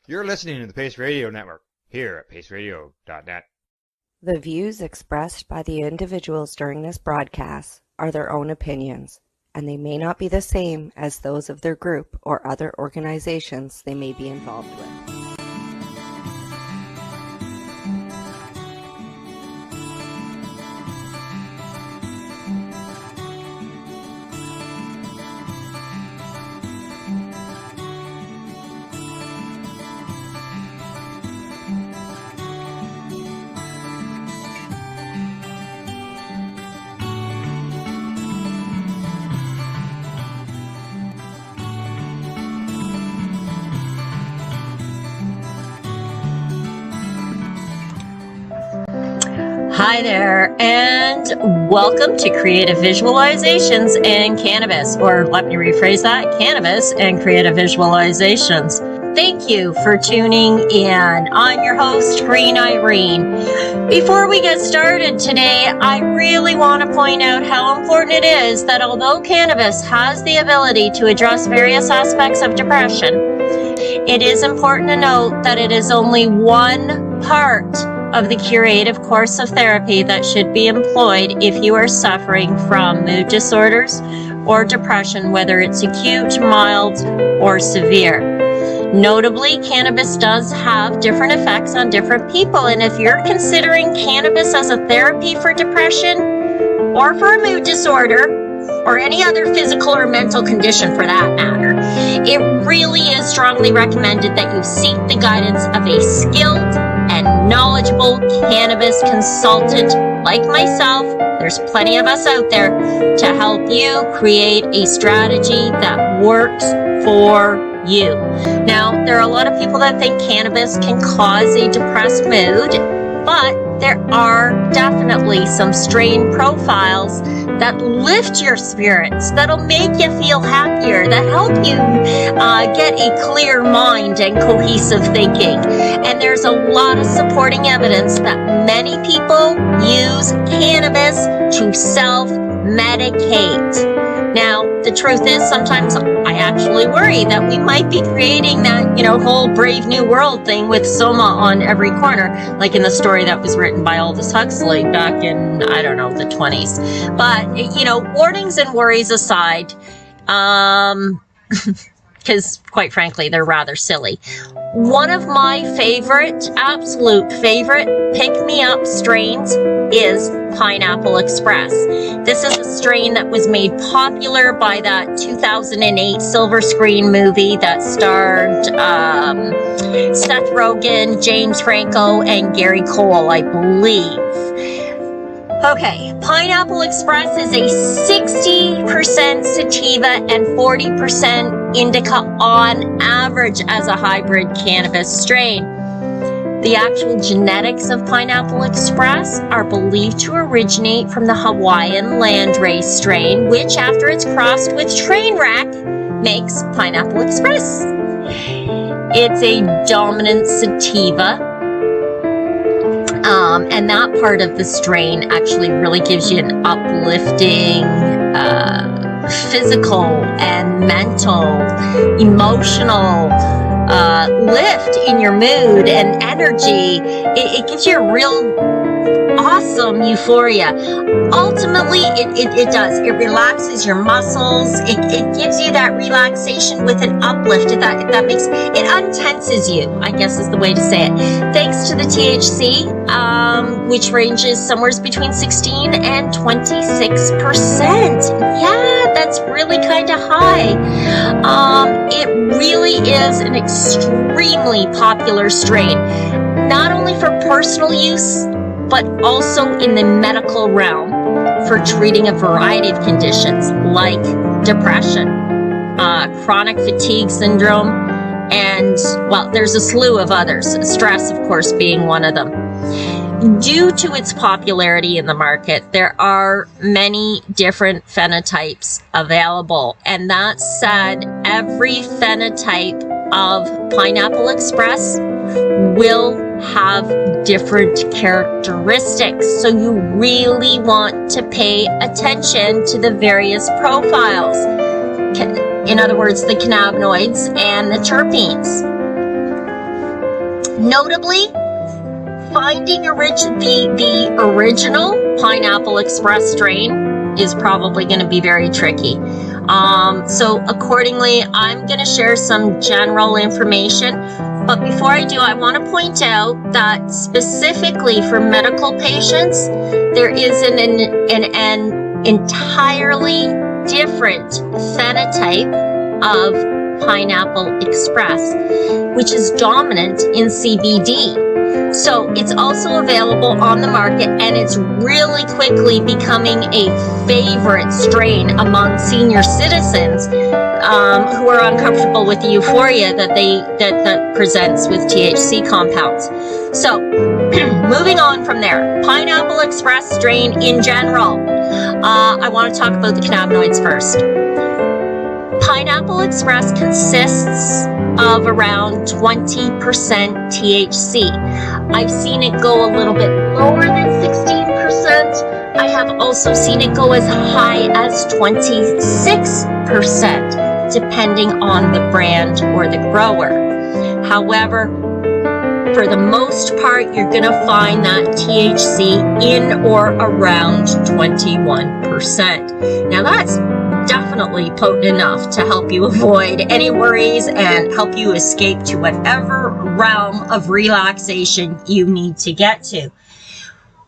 You're listening to the Pace Radio Network, here at paceradio.net. The views expressed by the individuals during this broadcast are their own opinions, and they may not be the same as those of their group or other organizations they may be involved with. Hi there, and welcome to Creative Visualizations and Cannabis, or let me rephrase that, Cannabis and Creative Visualizations. Thank you for tuning in. I'm your host, Green Irene. Before we get started today, I really want to point out how important it is that although cannabis has the ability to address various aspects of depression, it is important to note that it is only one part of the curative course of therapy that should be employed if you are suffering from mood disorders or depression, whether it's acute, mild, or severe. Notably, cannabis does have different effects on different people, and if you're considering cannabis as a therapy for depression or for a mood disorder or any other physical or mental condition for that matter, it really is strongly recommended that you seek the guidance of a skilled and knowledgeable cannabis consultant like myself. There's plenty of us out there to help you create a strategy that works for you. Now, there are a lot of people that think cannabis can cause a depressed mood, but there are definitely some strain profiles that lift your spirits, that'll make you feel happier, that help you get a clear mind and cohesive thinking. And there's a lot of supporting evidence that many people use cannabis to self-medicate. Now, the truth is, sometimes I actually worry that we might be creating that, whole Brave New World thing with Soma on every corner, like in the story that was written by Aldous Huxley back in, the 20s. But, warnings and worries aside, because quite frankly, they're rather silly. One of my absolute favorite pick-me-up strains is Pineapple Express. This is a strain that was made popular by that 2008 silver screen movie that starred Seth Rogen, James Franco, and Gary Cole, I believe. Okay, Pineapple Express is a 60% sativa and 40% indica on average as a hybrid cannabis strain. The actual genetics of Pineapple Express are believed to originate from the Hawaiian landrace strain, which after it's crossed with Trainwreck makes Pineapple Express. It's a dominant sativa. And that part of the strain actually really gives you an uplifting, physical and mental, emotional lift in your mood and energy. It gives you a real awesome euphoria. Ultimately, it does. It relaxes your muscles. It gives you that relaxation with an uplift. If that makes it untenses you, I guess is the way to say it. Thanks to the THC, which ranges somewhere between 16 and 26%. Yeah, that's really kind of high. It really is an extremely popular strain, not only for personal use, but also in the medical realm for treating a variety of conditions like depression, chronic fatigue syndrome, and, well, there's a slew of others, stress, of course, being one of them. Due to its popularity in the market, there are many different phenotypes available. And that said, every phenotype of Pineapple Express will have different characteristics. So you really want to pay attention to the various profiles. In other words, the cannabinoids and the terpenes. Notably, finding the original Pineapple Express strain is probably going to be very tricky. So accordingly, I'm going to share some general information. But before I do, I want to point out that specifically for medical patients, there is an entirely different phenotype of Pineapple Express, which is dominant in CBD. So it's also available on the market, and it's really quickly becoming a favorite strain among senior citizens who are uncomfortable with the euphoria that presents with THC compounds. So moving on from there, Pineapple Express strain in general. I want to talk about the cannabinoids first. Pineapple Express consists of around 20% THC. I've seen it go a little bit lower than 16%. I have also seen it go as high as 26%, depending on the brand or the grower. However, for the most part, you're going to find that THC in or around 21%. Now that's definitely potent enough to help you avoid any worries and help you escape to whatever realm of relaxation you need to get to.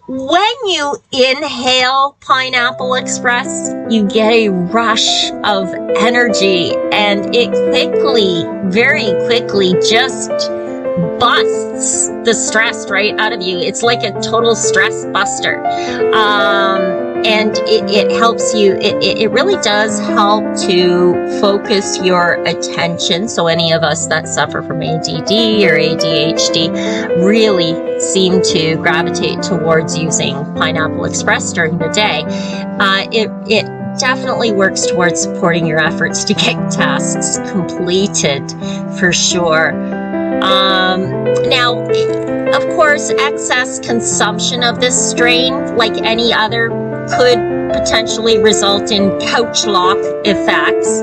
When you inhale Pineapple Express, you get a rush of energy, and it very quickly just busts the stress right out of you. It's like a total stress buster. And it helps you, it really does help to focus your attention. So any of us that suffer from ADD or ADHD really seem to gravitate towards using Pineapple Express during the day. It definitely works towards supporting your efforts to get tasks completed, for sure. Now, of course, excess consumption of this strain, like any other, could potentially result in couch lock effects.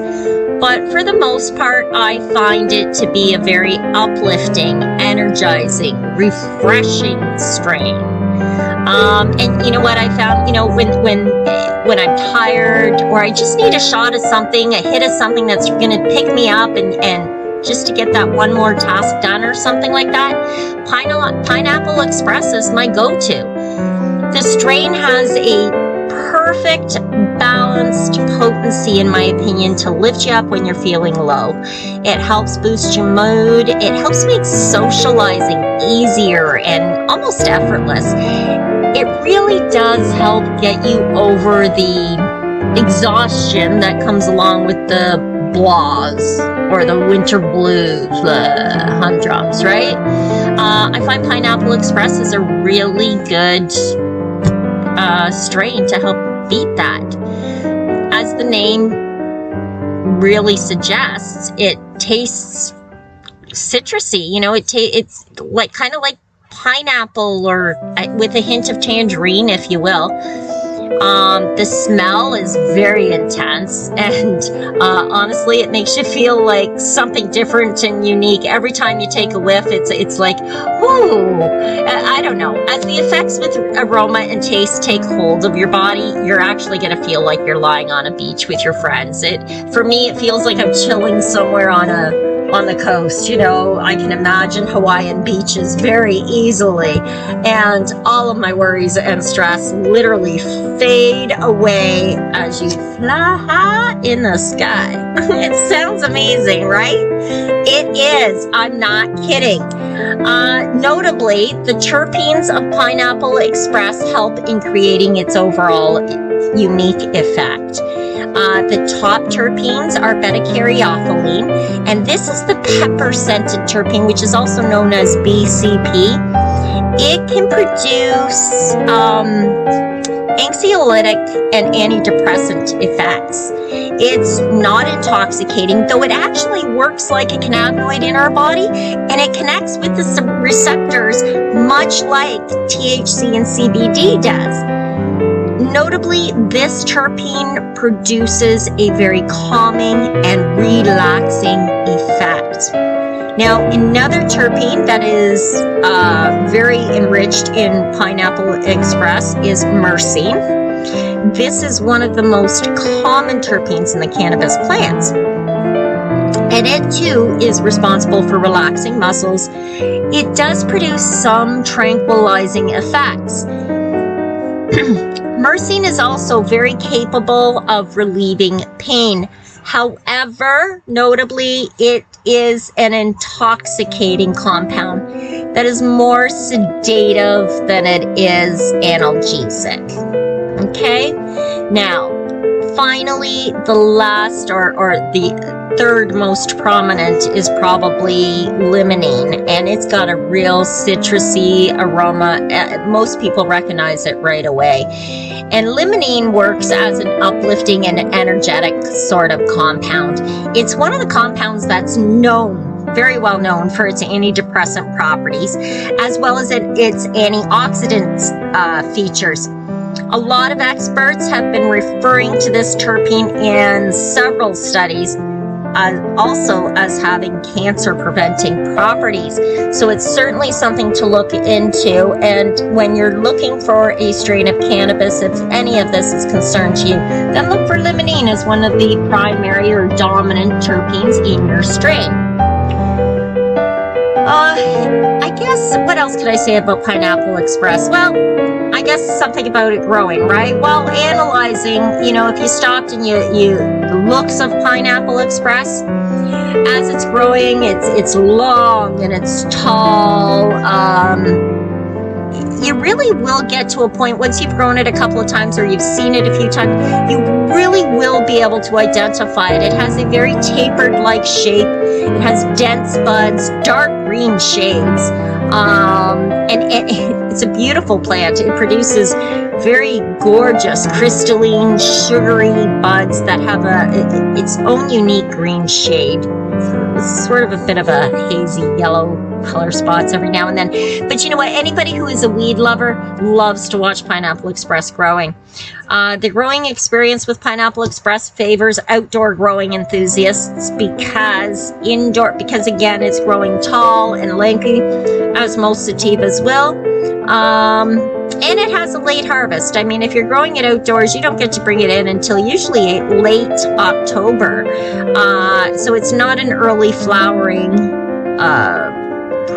But for the most part, I find it to be a very uplifting, energizing, refreshing strain. And you know what I found? You know, when I'm tired, or I just need a shot of something, a hit of something that's going to pick me up and just to get that one more task done or something like that, Pineapple Express is my go-to. The strain has a perfect balanced potency, in my opinion, to lift you up when you're feeling low. It helps boost your mood. It helps make socializing easier and almost effortless. It really does help get you over the exhaustion that comes along with the blahs or the winter blues, humdrums, right? I find Pineapple Express is a really good strain to help beat that. As the name really suggests, it tastes citrusy. You know, it's like kind of like pineapple, or with a hint of tangerine, if you will. The smell is very intense, and honestly, it makes you feel like something different and unique every time you take a whiff. It's like, ooh, I don't know. As the effects with aroma and taste take hold of your body, you're actually going to feel like you're lying on a beach with your friends. For me, it feels like I'm chilling somewhere on the coast. You know, I can imagine Hawaiian beaches very easily, and all of my worries and stress literally fade away as you fly high in the sky. It sounds amazing, right? It is. I'm not kidding. Notably, the terpenes of Pineapple Express help in creating its overall unique effect. The top terpenes are beta-caryophyllene, and this is the pepper-scented terpene, which is also known as BCP. It can produce anxiolytic and antidepressant effects. It's not intoxicating, though it actually works like a cannabinoid in our body, and it connects with the receptors much like THC and CBD does. Notably, this terpene produces a very calming and relaxing effect. Now, another terpene that is very enriched in Pineapple Express is myrcene. This is one of the most common terpenes in the cannabis plants. And it too is responsible for relaxing muscles. It does produce some tranquilizing effects. Myrcene is also very capable of relieving pain. However, notably, it is an intoxicating compound that is more sedative than it is analgesic. Okay? Now, finally, the last or the third most prominent is probably limonene, and it's got a real citrusy aroma. Most people recognize it right away. And limonene works as an uplifting and energetic sort of compound. It's one of the compounds that's very well known for its antidepressant properties, as well as its antioxidant features. A lot of experts have been referring to this terpene in several studies, also as having cancer-preventing properties. So it's certainly something to look into. And when you're looking for a strain of cannabis, if any of this is concerned to you, then look for limonene as one of the primary or dominant terpenes in your strain. I guess, what else could I say about Pineapple Express? Well, I guess something about it growing, right? Well, analyzing, if you stopped and you the looks of Pineapple Express, as it's growing, it's long and it's tall. You really will get to a point, once you've grown it a couple of times or you've seen it a few times, you really will be able to identify it. It has a very tapered-like shape. It has dense buds, dark green shades, and it's a beautiful plant. It produces very gorgeous, crystalline, sugary buds that have its own unique green shade. It's sort of a bit of a hazy yellow color spots every now and then. But you know what? Anybody who is a weed lover loves to watch Pineapple Express growing. The growing experience with Pineapple Express favors outdoor growing enthusiasts because again, it's growing tall and lanky, as most sativas will. And it has a late harvest. I mean, if you're growing it outdoors, you don't get to bring it in until usually late October. So it's not an early flowering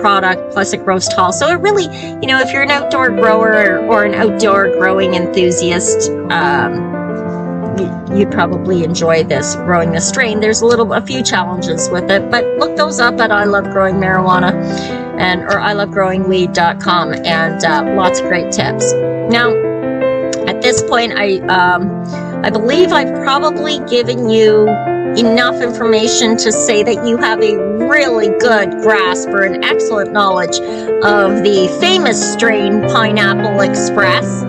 product, plus it grows tall. So it really, if you're an outdoor grower or an outdoor growing enthusiast, you'd probably enjoy growing this strain. There's a few challenges with it, but look those up at I Love Growing Marijuana or ilovegrowingweed.com, and lots of great tips. Now, at this point, I believe I've probably given you enough information to say that you have a really good grasp or an excellent knowledge of the famous strain Pineapple Express.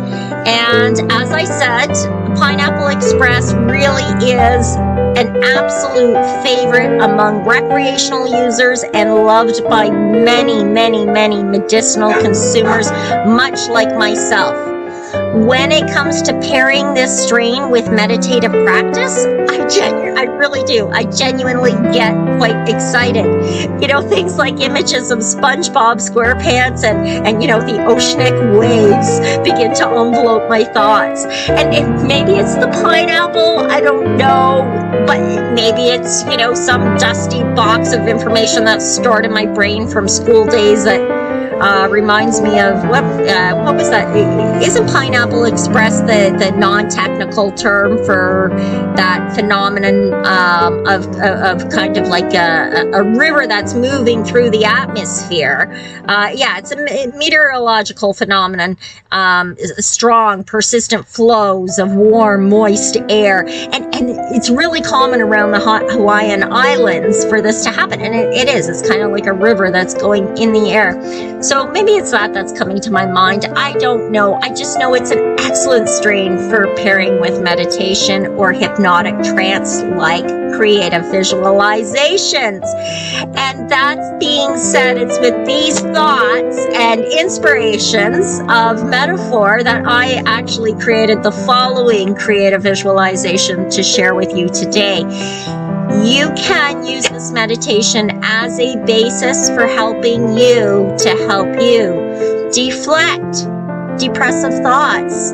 And as I said, Pineapple Express really is an absolute favorite among recreational users and loved by many, many, many medicinal consumers, much like myself. When it comes to pairing this strain with meditative practice, I really do. I genuinely get quite excited. Things like images of SpongeBob SquarePants and the oceanic waves begin to envelope my thoughts. And maybe it's the pineapple, I don't know, but maybe it's, some dusty box of information that's stored in my brain from school days that reminds me of what was that? Isn't Pineapple Express the non-technical term for that phenomenon of kind of like a river that's moving through the atmosphere? It's a meteorological phenomenon, strong, persistent flows of warm, moist air, and it's really common around the Hawaiian Islands for this to happen, and it is. It's kind of like a river that's going in the air. So maybe it's that's coming to my mind. I don't know. I just know it's an excellent strain for pairing with meditation or hypnotic trance-like creative visualizations. And that being said, it's with these thoughts and inspirations of metaphor that I actually created the following creative visualization to share with you today. You can use this meditation as a basis for helping you to help you deflect depressive thoughts.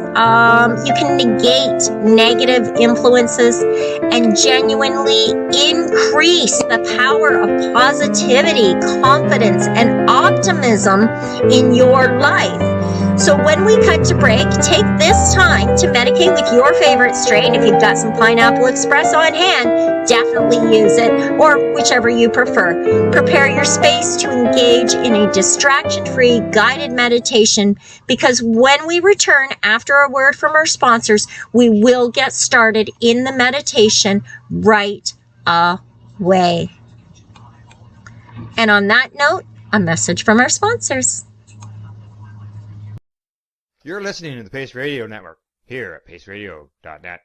You can negate negative influences and genuinely increase the power of positivity, confidence, and optimism in your life. So when we cut to break, take this time to medicate with your favorite strain. If you've got some Pineapple Express on hand, definitely use it, or whichever you prefer. Prepare your space to engage in a distraction-free guided meditation, because when we return after a word from our sponsors, we will get started in the meditation right away. And on that note, a message from our sponsors. You're listening to the Pace Radio Network here at paceradio.net.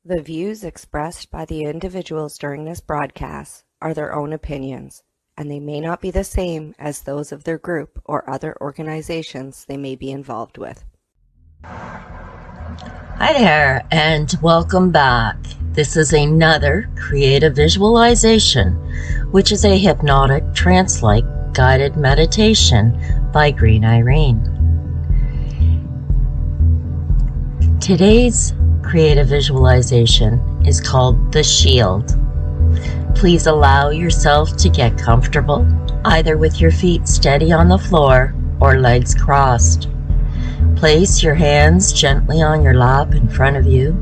The views expressed by the individuals during this broadcast are their own opinions, and they may not be the same as those of their group or other organizations they may be involved with. Hi there, and welcome back. This is another creative visualization, which is a hypnotic, trance-like guided meditation by Green Irene. Today's creative visualization is called the sheild. Please allow yourself to get comfortable, either with your feet steady on the floor or legs crossed. Place your hands gently on your lap in front of you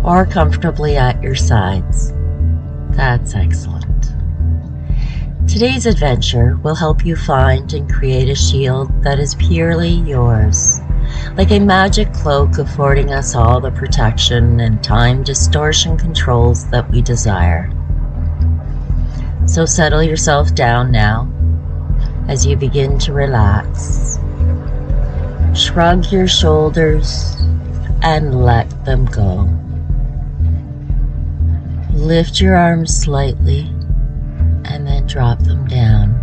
or comfortably at your sides. That's excellent. Today's adventure will help you find and create a sheild that is purely yours, like a magic cloak affording us all the protection and time distortion controls that we desire. So settle yourself down now as you begin to relax. Shrug your shoulders and let them go. Lift your arms slightly and then drop them down.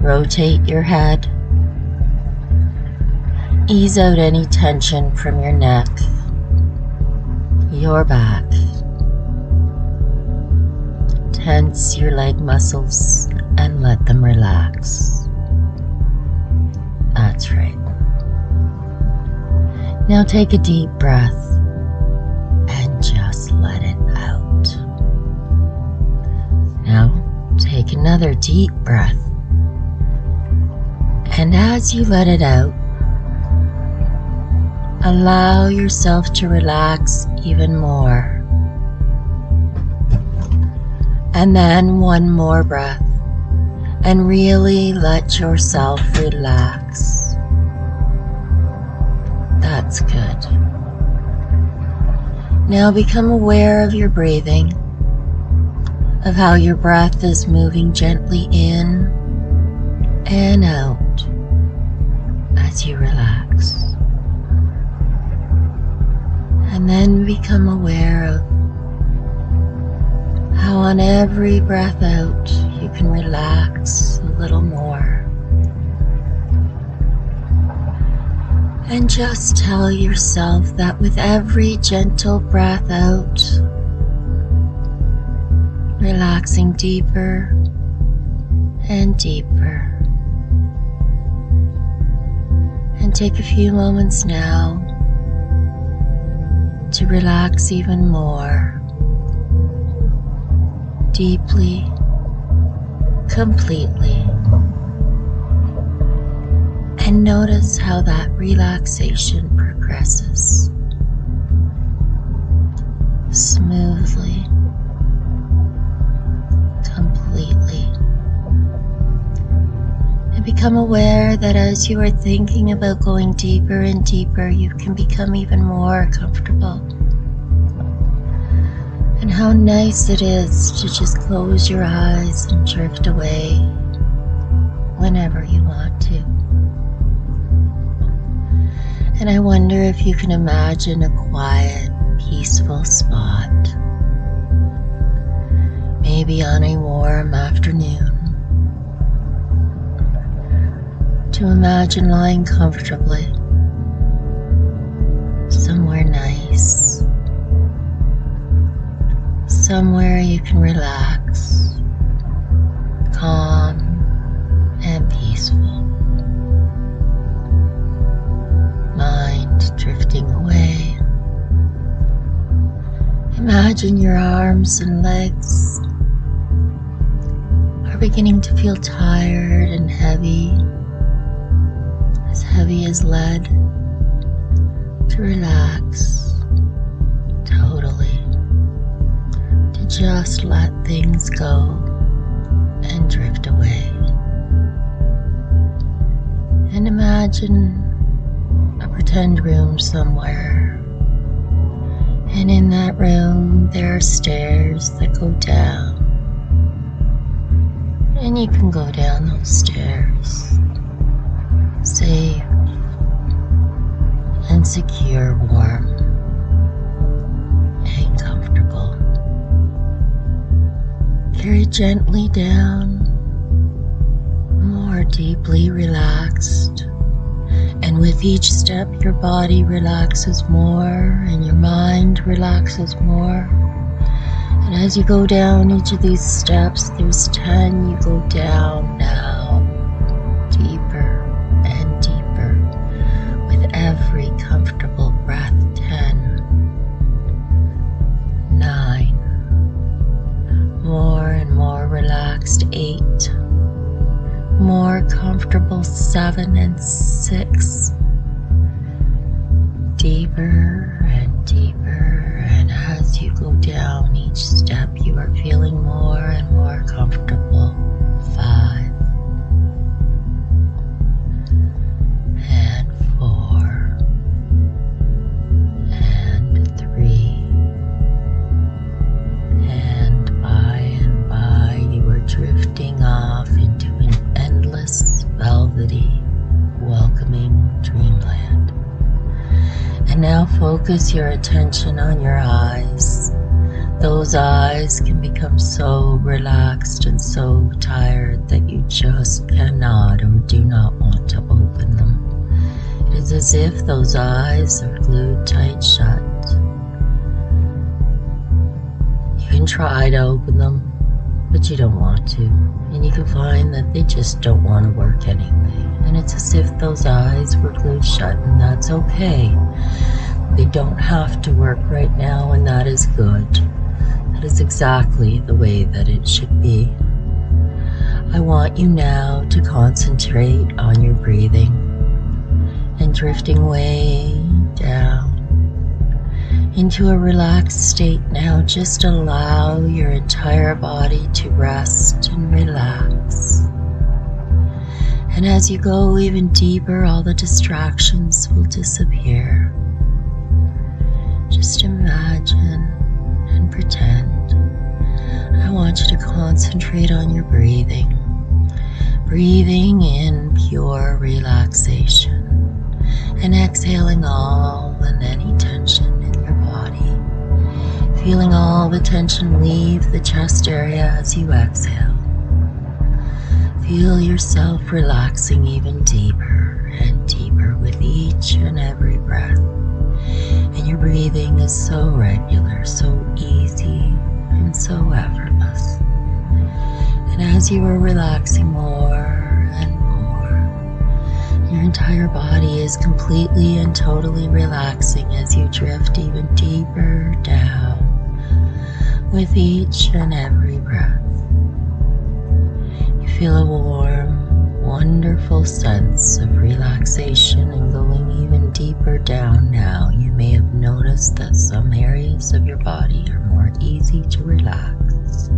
Rotate your head. Ease out any tension from your neck, your back. Tense your leg muscles and let them relax. That's right. Now take a deep breath and just let it out. Now take another deep breath. And as you let it out, allow yourself to relax even more. And then one more breath, and really let yourself relax. That's good. Now become aware of your breathing, of how your breath is moving gently in and out as you relax. And then become aware of how on every breath out you can relax a little more. And just tell yourself that with every gentle breath out, relaxing deeper and deeper. And take a few moments now to relax even more, deeply, completely, and notice how that relaxation progresses smoothly, completely, and become aware that as you are thinking about going deeper and deeper, you can become even more comfortable. And how nice it is to just close your eyes and drift away whenever you want to. And I wonder if you can imagine a quiet, peaceful spot, maybe on a warm afternoon, to imagine lying comfortably somewhere nice, somewhere you can relax, calm and peaceful. Mind drifting away. Imagine your arms and legs are beginning to feel tired and heavy as lead. To relax totally, to just let things go and drift away. And imagine a pretend room somewhere, and in that room there are stairs that go down, and you can go down those stairs safe and secure, warm and comfortable. Very gently down, more deeply relaxed. And with each step, your body relaxes more and your mind relaxes more. And as you go down each of these steps, there's 10, you go down now, deeper and deeper with every comfortable breath. 10, 9, more and more relaxed. 8, more comfortable. 7 and 6, deeper and deeper, and as you go down each step you are feeling more and more comfortable. 5 and 4 and 3, and by you are drifting off into an endless, velvety, welcoming dreamland. And now focus your attention on your eyes. Those eyes can become so relaxed and so tired that you just cannot or do not want to open them. It is as if those eyes are glued tight shut. You can try to open them, but you don't want to. And you can find that they just don't want to work anyway. And it's as if those eyes were glued shut, and that's okay. They don't have to work right now, and that is good. That is exactly the way that it should be. I want you now to concentrate on your breathing and drifting way down into a relaxed state now. Just allow your entire body to rest and relax. And as you go even deeper, all the distractions will disappear. Just imagine and pretend. I want you to concentrate on your breathing. Breathing in pure relaxation and exhaling all and any tension in your body. Feeling all the tension leave the chest area as you exhale. Feel yourself relaxing even deeper and deeper with each and every breath. And your breathing is so regular, so easy, and so effortless. And as you are relaxing more and more, your entire body is completely and totally relaxing as you drift even deeper down with each and every breath. You feel a warm, wonderful sense of relaxation and going even deeper down now. You may have noticed that some areas of your body are more easy to relax.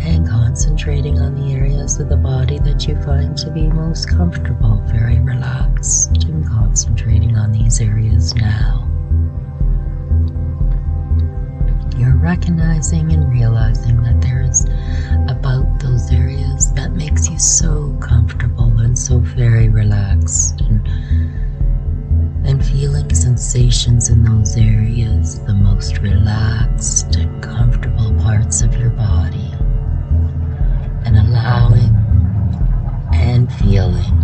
And concentrating on the areas of the body that you find to be most comfortable, very relaxed, and concentrating on these areas now. You're recognizing and realizing that there is about those areas that makes you so comfortable and so very relaxed, and feeling sensations in those areas, the most relaxed and comfortable parts of your body, and allowing and feeling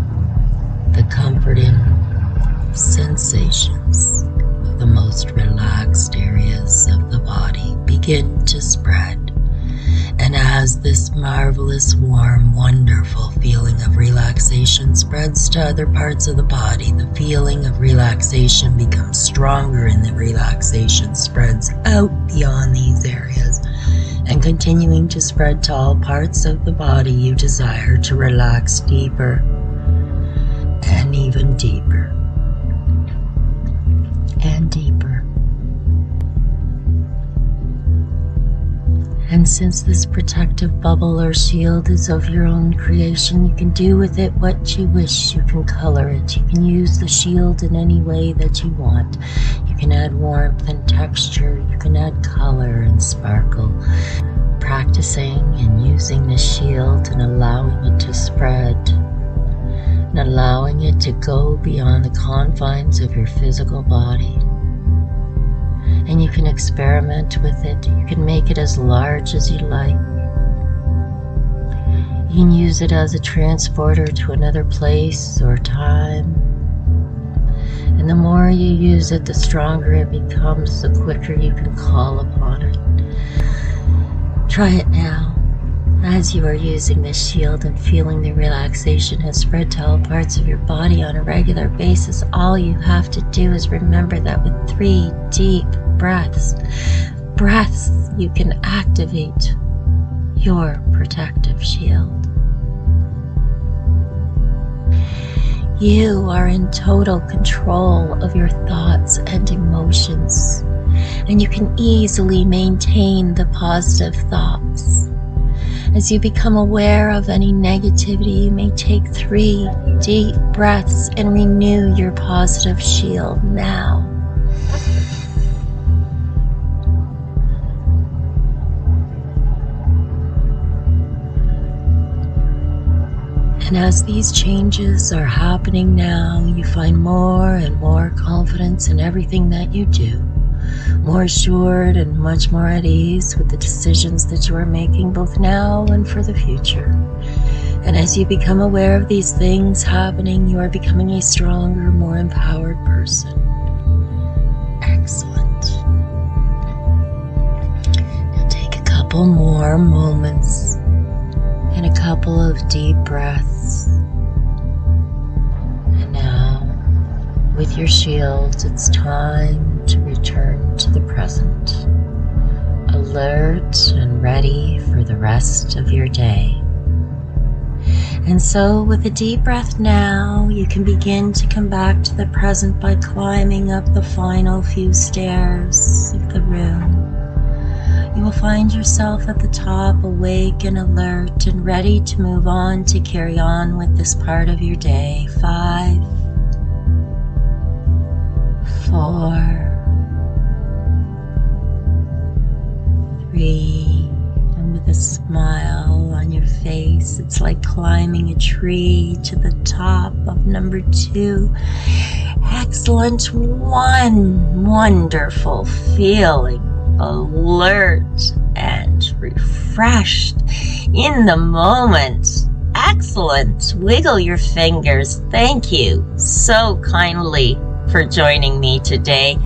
the comforting sensations of the most relaxed areas of the body begin begin to spread. And as this marvelous, warm, wonderful feeling of relaxation spreads to other parts of the body, the feeling of relaxation becomes stronger and the relaxation spreads out beyond these areas and continuing to spread to all parts of the body you desire to relax deeper and even deeper and deeper. And since this protective bubble or shield is of your own creation, you can do with it what you wish. You can color it. You can use the shield in any way that you want. You can add warmth and texture. You can add color and sparkle. Practicing and using the shield and allowing it to spread and allowing it to go beyond the confines of your physical body. And you can experiment with it. You can make it as large as you like. You can use it as a transporter to another place or time. And the more you use it, the stronger it becomes, the quicker you can call upon it. Try it now. As you are using this shield and feeling the relaxation has spread to all parts of your body on a regular basis, all you have to do is remember that with 3 deep breaths, you can activate your protective shield. You are in total control of your thoughts and emotions, and you can easily maintain the positive thoughts. As you become aware of any negativity, you may take 3 deep breaths and renew your positive shield now. And as these changes are happening now, you find more and more confidence in everything that you do, more assured and much more at ease with the decisions that you are making both now and for the future. And as you become aware of these things happening, you are becoming a stronger, more empowered person. Excellent. Now take a couple more moments and a couple of deep breaths. And now, with your shield, it's time to return to the present, alert and ready for the rest of your day. And so, with a deep breath now, you can begin to come back to the present by climbing up the final few stairs of the room. You will find yourself at the top, awake and alert and ready to move on to carry on with this part of your day. 5, 4, 3, and with a smile on your face, it's like climbing a tree to the top of number 2. Excellent. 1, wonderful feeling. Alert and refreshed in the moment. Excellent. Wiggle your fingers. Thank you so kindly for joining me today.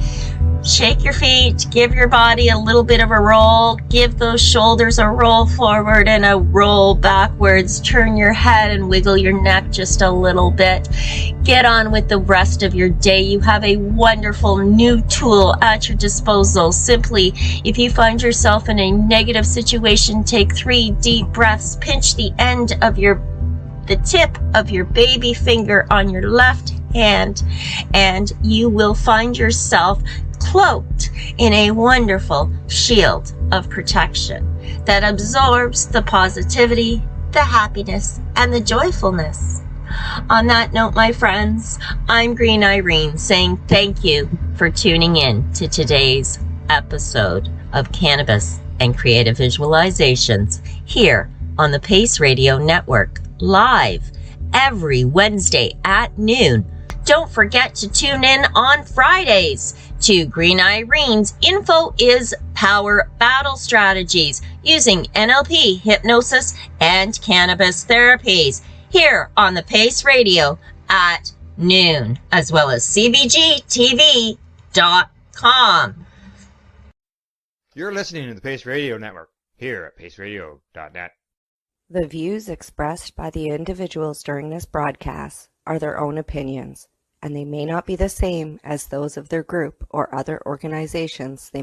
Shake your feet, give your body a little bit of a roll, give those shoulders a roll forward and a roll backwards, turn your head and wiggle your neck just a little bit. Get on with the rest of your day. You have a wonderful new tool at your disposal. Simply, if you find yourself in a negative situation, take 3 deep breaths, pinch the end of the tip of your baby finger on your left hand, and you will find yourself cloaked in a wonderful shield of protection that absorbs the positivity, the happiness, and the joyfulness. On that note, my friends, I'm Green Irene saying thank you for tuning in to today's episode of Cannabis and Creative Visualizations here on the Pace Radio Network, live every Wednesday at noon. Don't forget to tune in on Fridays to Green Irene's Info is Power Battle Strategies using NLP, hypnosis, and cannabis therapies here on the Pace Radio at noon, as well as cbgtv.com. You're listening to the Pace Radio Network here at paceradio.net. The views expressed by the individuals during this broadcast are their own opinions, and they may not be the same as those of their group or other organizations they